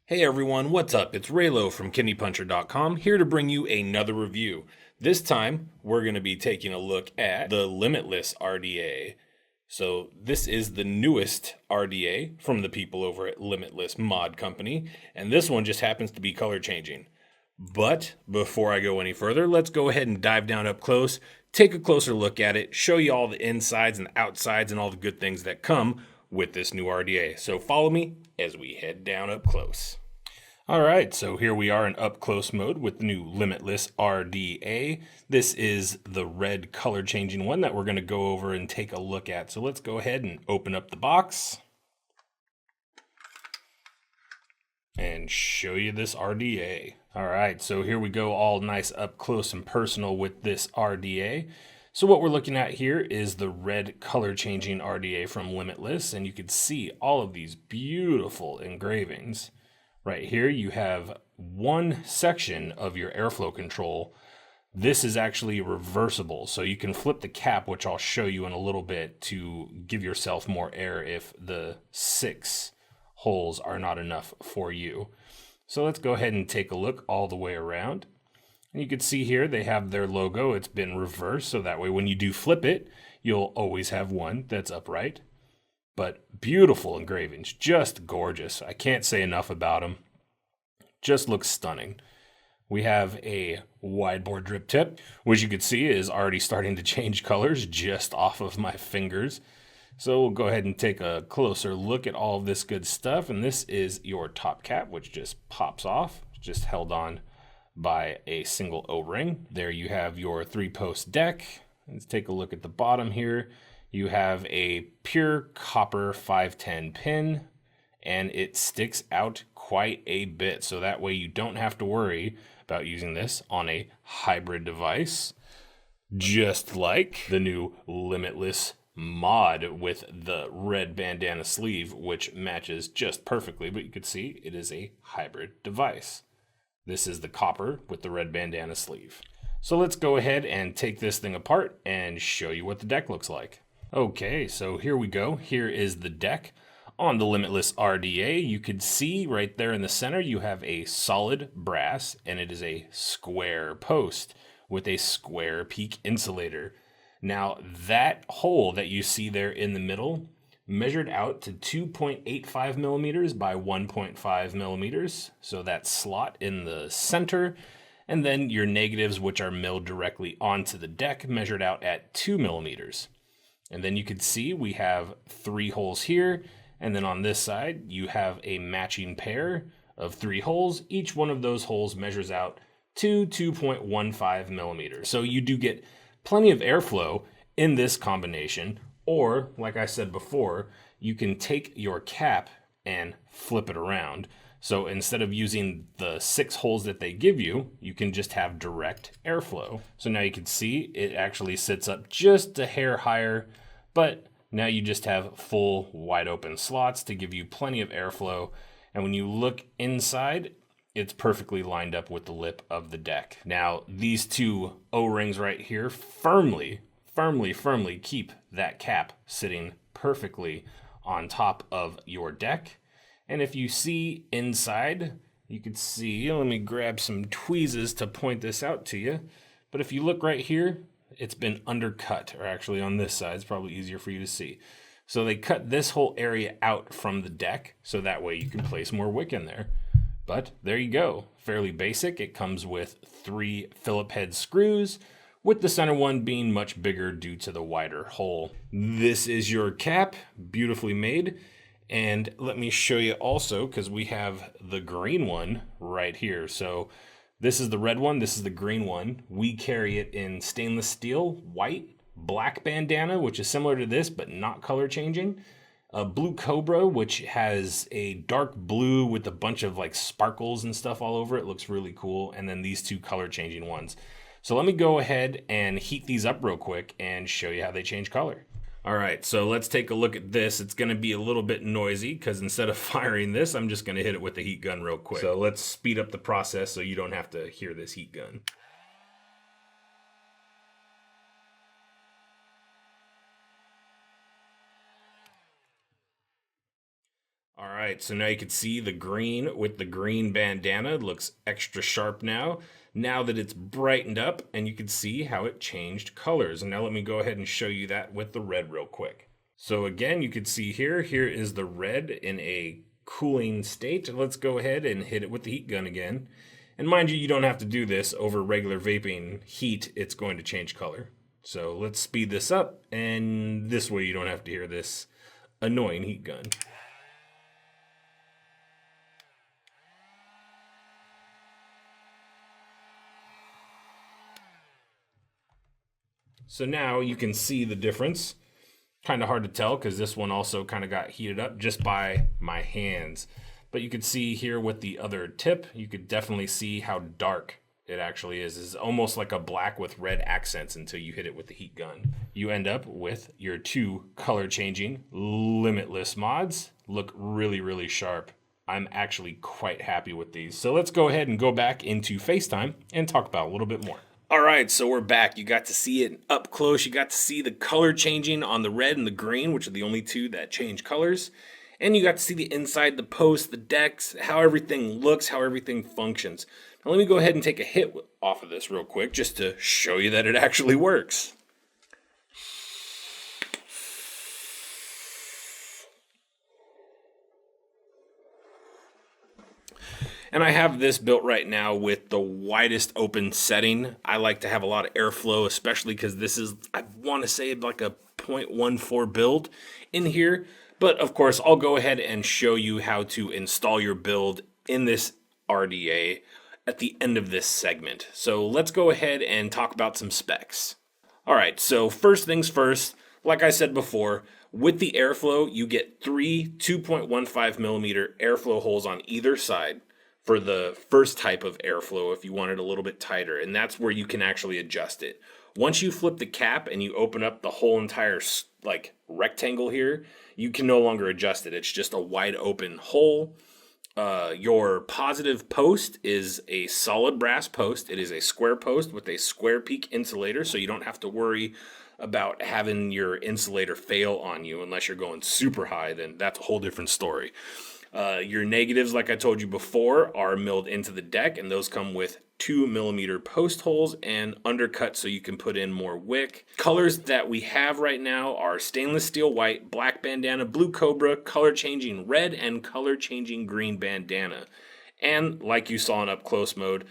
Hey everyone, what's up? It's Raylo from KidneyPuncher.com here to bring you another review. This time, we're going to be taking a look at the Limitless RDA. So this is the newest RDA from the people over at Limitless Mod Company, and this one just happens to be color changing. But before I go any further, let's go ahead and dive down up close, take a closer look at it, show you all the insides and outsides and all the good things that come with this new RDA. So follow me as we head down up close. All right, so here we are in up close mode with the new Limitless RDA. This is the red color changing one that we're going to go over and take a look at. So let's go ahead and open up the box and show you this RDA. All right, so here we go, all nice up close and personal with this RDA. So what we're looking at here is the red color changing RDA from Limitless, and you can see all of these beautiful engravings. Right here you have one section of your airflow control. This is actually reversible, so you can flip the cap, which I'll show you in a little bit, to give yourself more air if the 6 holes are not enough for you. So let's go ahead and take a look all the way around. And you can see here they have their logo. It's been reversed, so that way when you do flip it, you'll always have one that's upright. But beautiful engravings, just gorgeous. I can't say enough about them. Just looks stunning. We have a wide bore drip tip, which you can see is already starting to change colors just off of my fingers. So we'll go ahead and take a closer look at all of this good stuff. And this is your top cap, which just pops off, just held on by a single O-ring. There you have your 3-post deck. Let's take a look at the bottom here. You have a pure copper 510 pin, and it sticks out quite a bit. So that way you don't have to worry about using this on a hybrid device. Just like the new Limitless Mod with the red bandana sleeve, which matches just perfectly, but you can see it is a hybrid device. This is the copper with the red bandana sleeve. So let's go ahead and take this thing apart and show you what the deck looks like. Okay, so here we go. Here is the deck on the Limitless RDA. You can see right there in the center, you have a solid brass, and it is a square post with a square peak insulator. Now, that hole that you see there in the middle measured out to 2.85 millimeters by 1.5 millimeters. So that slot in the center, and then your negatives, which are milled directly onto the deck, measured out at 2 millimeters. And then you can see we have 3 holes here, and then on this side you have a matching pair of 3 holes. Each one of those holes measures out to 2.15 millimeters. So you do get plenty of airflow in this combination. Or, like I said before, you can take your cap and flip it around. So instead of using the 6 holes that they give you, you can just have direct airflow. So now you can see it actually sits up just a hair higher, but now you just have full wide open slots to give you plenty of airflow. And when you look inside, it's perfectly lined up with the lip of the deck. Now, these 2 O-rings right here firmly keep that cap sitting perfectly on top of your deck. And if you see inside, you can see, let me grab some tweezers to point this out to you. But if you look right here, it's been undercut, or actually on this side, it's probably easier for you to see. So they cut this whole area out from the deck, so that way you can place more wick in there. But there you go, fairly basic. It comes with 3 Phillip head screws, with the center one being much bigger due to the wider hole. This is your cap, beautifully made. And let me show you also, because we have the green one right here. So this is the red one, this is the green one. We carry it in stainless steel, white, black bandana, which is similar to this, but not color changing. A blue Cobra, which has a dark blue with a bunch of like sparkles and stuff all over it. Looks really cool. And then these 2 color changing ones. So let me go ahead and heat these up real quick and show you how they change color. All right, so let's take a look at this. It's gonna be a little bit noisy because instead of firing this, I'm just gonna hit it with the heat gun real quick. So let's speed up the process so you don't have to hear this heat gun. All right, so now you can see the green with the green bandana. It looks extra sharp now that it's brightened up, and you can see how it changed colors. And now let me go ahead and show you that with the red real quick. So again, you can see here is the red in a cooling state. Let's go ahead and hit it with the heat gun again. And mind you, you don't have to do this over regular vaping heat. It's going to change color. So let's speed this up, and this way you don't have to hear this annoying heat gun. So now you can see the difference. Kind of hard to tell because this one also kind of got heated up just by my hands. But you can see here with the other tip, you could definitely see how dark it actually is. It's almost like a black with red accents until you hit it with the heat gun. You end up with your 2 color changing Limitless mods. Look really, really sharp. I'm actually quite happy with these. So let's go ahead and go back into FaceTime and talk about it a little bit more. All right, so we're back. You got to see it up close. You got to see the color changing on the red and the green, which are the only 2 that change colors. And you got to see the inside, the post, the decks, how everything looks, how everything functions. Now let me go ahead and take a hit off of this real quick just to show you that it actually works. And I have this built right now with the widest open setting. I like to have a lot of airflow, especially because this is, I want to say, like a 0.14 build in here. But of course, I'll go ahead and show you how to install your build in this RDA at the end of this segment. So let's go ahead and talk about some specs. All right, so first things first, like I said before, with the airflow, you get 3 2.15 millimeter airflow holes on either side for the first type of airflow if you want it a little bit tighter, and that's where you can actually adjust it. Once you flip the cap and you open up the whole entire like rectangle here, you can no longer adjust it. It's just a wide open hole. Your positive post is a solid brass post. It is a square post with a square peak insulator, so you don't have to worry about having your insulator fail on you unless you're going super high. Then that's a whole different story. Your negatives, like I told you before, are milled into the deck, and those come with 2 millimeter post holes and undercut so you can put in more wick. Colors that we have right now are stainless steel white, black bandana, blue Cobra, color changing red, and color changing green bandana. And like you saw in up close mode,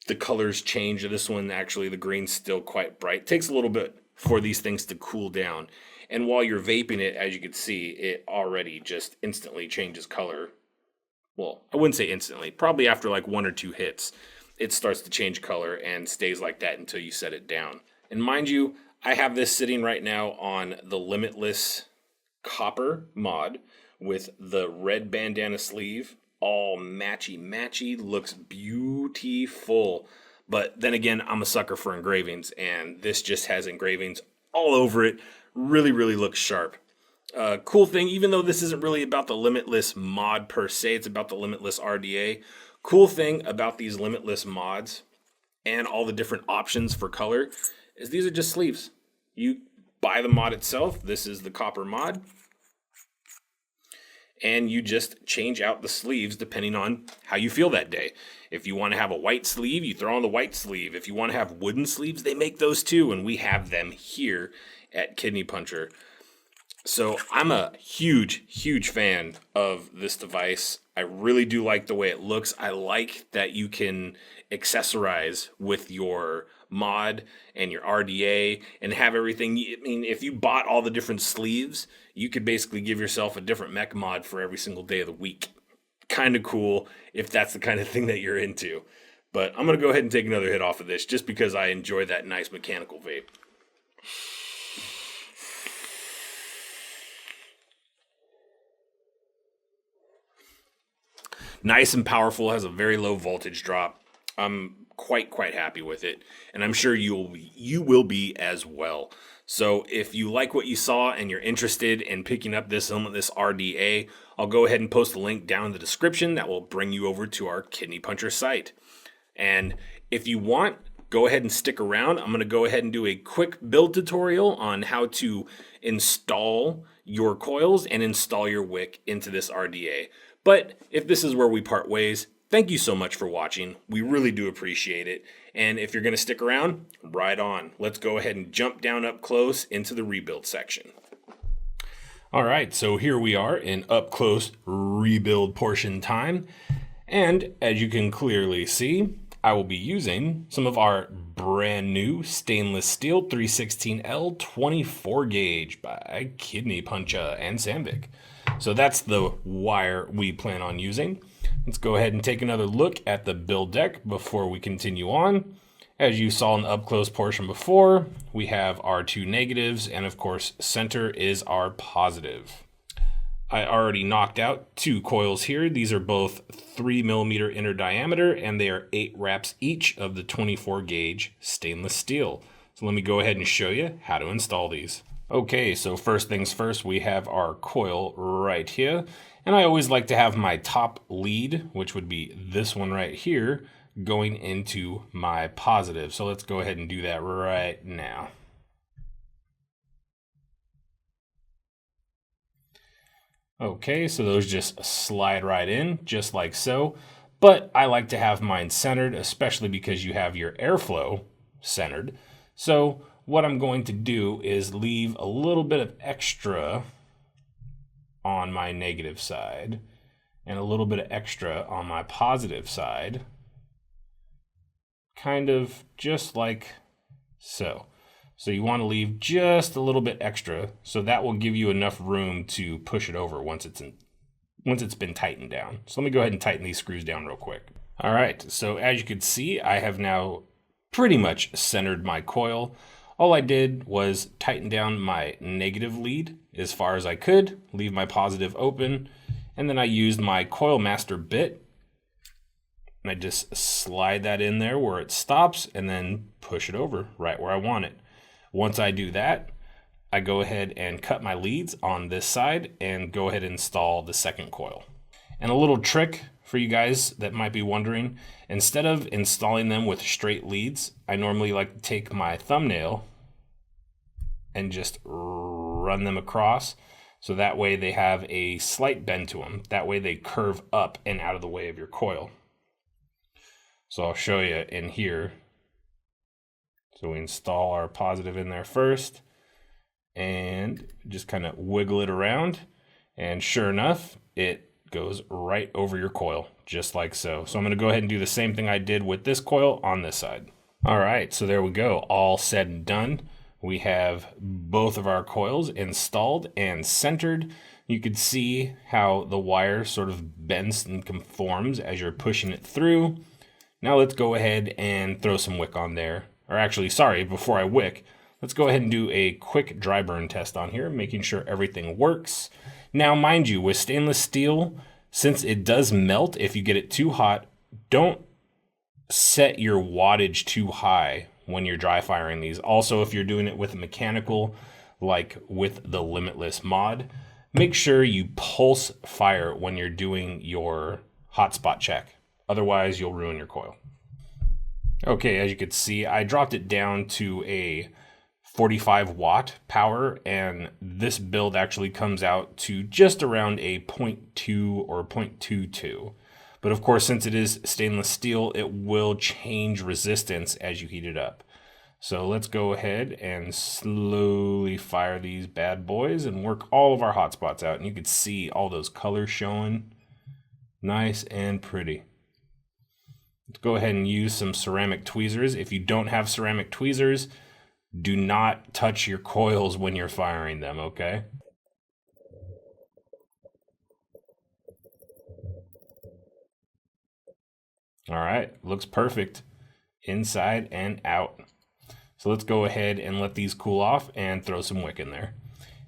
the colors change. This one, actually, the green's still quite bright. Takes a little bit for these things to cool down. And while you're vaping it, as you can see, it already just instantly changes color. Well, I wouldn't say instantly. Probably after like 1 or 2 hits, it starts to change color and stays like that until you set it down. And mind you, I have this sitting right now on the Limitless Copper mod with the red bandana sleeve. All matchy, looks beautiful. But then again, I'm a sucker for engravings, and this just has engravings all over it. Really, really looks sharp. Cool thing, even though this isn't really about the Limitless mod per se, it's about the Limitless RDA. Cool thing about these Limitless mods and all the different options for color is these are just sleeves. You buy the mod itself. This is the copper mod. And you just change out the sleeves depending on how you feel that day. If you want to have a white sleeve, you throw on the white sleeve. If you want to have wooden sleeves, they make those too, and we have them here at Kidney Puncher. So I'm a huge fan of this device. I really do like the way it looks. I like that you can accessorize with your mod and your RDA and have everything. I mean, if you bought all the different sleeves, you could basically give yourself a different mech mod for every single day of the week. Kind of cool if that's the kind of thing that you're into. But I'm going to go ahead and take another hit off of this just because I enjoy that nice mechanical vape. Nice and powerful, has a very low voltage drop. I'm quite happy with it, and I'm sure you will be as well. So if you like what you saw and you're interested in picking up this Limitless RDA, I'll go ahead and post a link down in the description that will bring you over to our Kidney Puncher site. And if you want go ahead and stick around. I'm going to go ahead and do a quick build tutorial on how to install your coils and install your wick into this RDA. But if this is where we part ways, thank you so much for watching. We really do appreciate it. And if you're going to stick around, right on. Let's go ahead and jump down up close into the rebuild section. All right, so here we are in up close rebuild portion time. And as you can clearly see, I will be using some of our brand new stainless steel 316L 24 gauge by Kidney Puncha and Sandvik. So that's the wire we plan on using. Let's go ahead and take another look at the build deck before we continue on. As you saw in the up close portion before, we have our two negatives, and of course, center is our positive. I already knocked out two coils here. These are both 3mm inner diameter, and they are 8 wraps each of the 24 gauge stainless steel. So let me go ahead and show you how to install these. Okay, so first things first, we have our coil right here. And I always like to have my top lead, which would be this one right here, going into my positive. So let's go ahead and do that right now. Okay, so those just slide right in, just like so. But I like to have mine centered, especially because you have your airflow centered. So what I'm going to do is leave a little bit of extra on my negative side and a little bit of extra on my positive side. Kind of just like so. So you want to leave just a little bit extra, so that will give you enough room to push it over once it's been tightened down. So let me go ahead and tighten these screws down real quick. All right, so as you can see, I have now pretty much centered my coil. All I did was tighten down my negative lead as far as I could, leave my positive open, and then I used my coil master bit. And I just slide that in there where it stops and then push it over right where I want it. Once I do that, I go ahead and cut my leads on this side and go ahead and install the second coil. And a little trick for you guys that might be wondering, instead of installing them with straight leads, I normally like to take my thumbnail and just run them across. So that way they have a slight bend to them. That way they curve up and out of the way of your coil. So I'll show you in here. So we install our positive in there first and just kind of wiggle it around. And sure enough, it goes right over your coil, just like so. So I'm going to go ahead and do the same thing I did with this coil on this side. All right, so there we go. All said and done. We have both of our coils installed and centered. You could see how the wire sort of bends and conforms as you're pushing it through. Now let's go ahead and throw some wick on there. Or actually, sorry, before I wick, let's go ahead and do a quick dry burn test on here, making sure everything works. Now, mind you, with stainless steel, since it does melt if you get it too hot, don't set your wattage too high when you're dry firing these. Also, if you're doing it with a mechanical, like with the Limitless Mod, make sure you pulse fire when you're doing your hotspot check. Otherwise, you'll ruin your coil. Okay, as you can see, I dropped it down to a 45 watt power, and this build actually comes out to just around a 0.2 or 0.22. But of course, since it is stainless steel, it will change resistance as you heat it up. So let's go ahead and slowly fire these bad boys and work all of our hotspots out. And you can see all those colors showing nice and pretty. Let's go ahead and use some ceramic tweezers. If you don't have ceramic tweezers, do not touch your coils when you're firing them, okay? All right, looks perfect inside and out. So let's go ahead and let these cool off and throw some wick in there.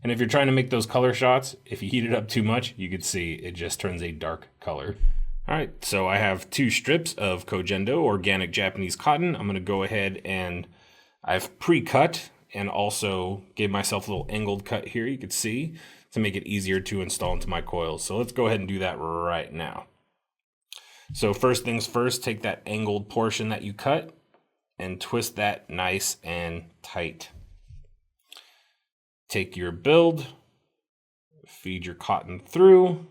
And if you're trying to make those color shots, if you heat it up too much, you can see it just turns a dark color. All right, so I have 2 strips of Kogendo organic Japanese cotton. I'm gonna go ahead and I've pre-cut and also gave myself a little angled cut here, you can see, to make it easier to install into my coils. So let's go ahead and do that right now. So first things first, take that angled portion that you cut and twist that nice and tight. Take your build, feed your cotton through,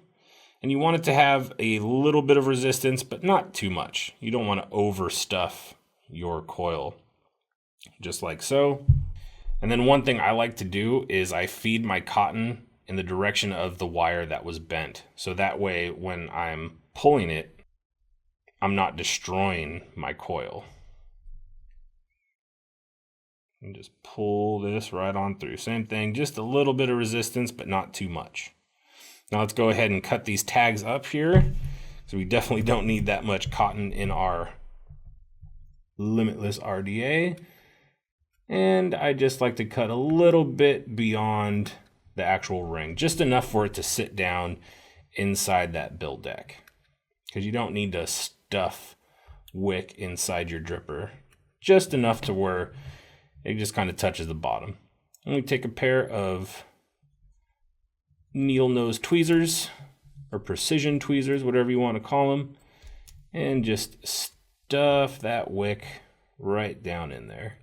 and you want it to have a little bit of resistance, but not too much. You don't want to overstuff your coil, just like so. And then one thing I like to do is I feed my cotton in the direction of the wire that was bent. So that way, when I'm pulling it, I'm not destroying my coil. And just pull this right on through. Same thing, just a little bit of resistance, but not too much. Now let's go ahead and cut these tags up here. So we definitely don't need that much cotton in our Limitless RDA. And I just like to cut a little bit beyond the actual ring, just enough for it to sit down inside that build deck. Because you don't need to stuff wick inside your dripper. Just enough to where it just kind of touches the bottom. And we take a pair of needle nose tweezers, or precision tweezers, whatever you want to call them, and just stuff that wick right down in there.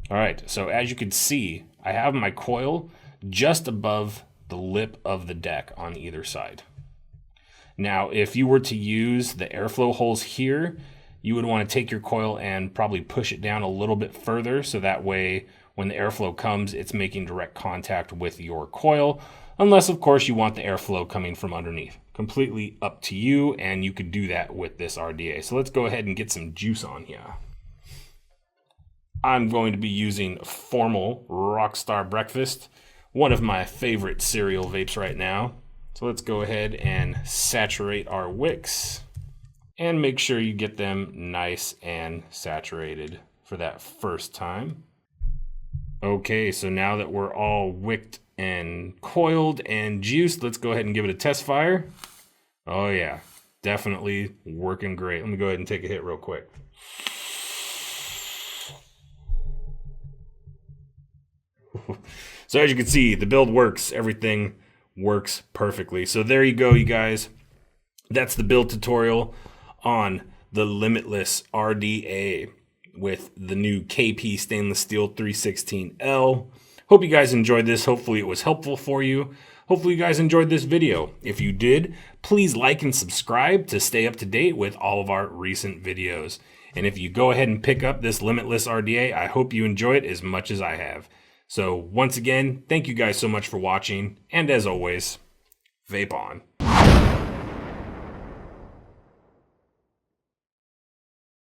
All right, so as you can see, I have my coil just above the lip of the deck on either side. Now, if you were to use the airflow holes here, you would want to take your coil and probably push it down a little bit further, so that way when the airflow comes, it's making direct contact with your coil, unless of course you want the airflow coming from underneath. Completely up to you, and you could do that with this RDA. So let's go ahead and get some juice on here. I'm going to be using Formal Rockstar Breakfast, one of my favorite cereal vapes right now. So let's go ahead and saturate our wicks and make sure you get them nice and saturated for that first time. Okay, so now that we're all wicked and coiled and juiced, let's go ahead and give it a test fire. Oh yeah, definitely working great. Let me go ahead and take a hit real quick. So as you can see, the build works. Everything works perfectly. So there you go, you guys. That's the build tutorial on the Limitless RDA with the new KP stainless steel 316L. Hope you guys enjoyed this. Hopefully it was helpful for you. Hopefully you guys enjoyed this video. If you did, please like and subscribe to stay up to date with all of our recent videos. And if you go ahead and pick up this Limitless RDA, I hope you enjoy it as much as I have. So once again, thank you guys so much for watching. And as always, vape on.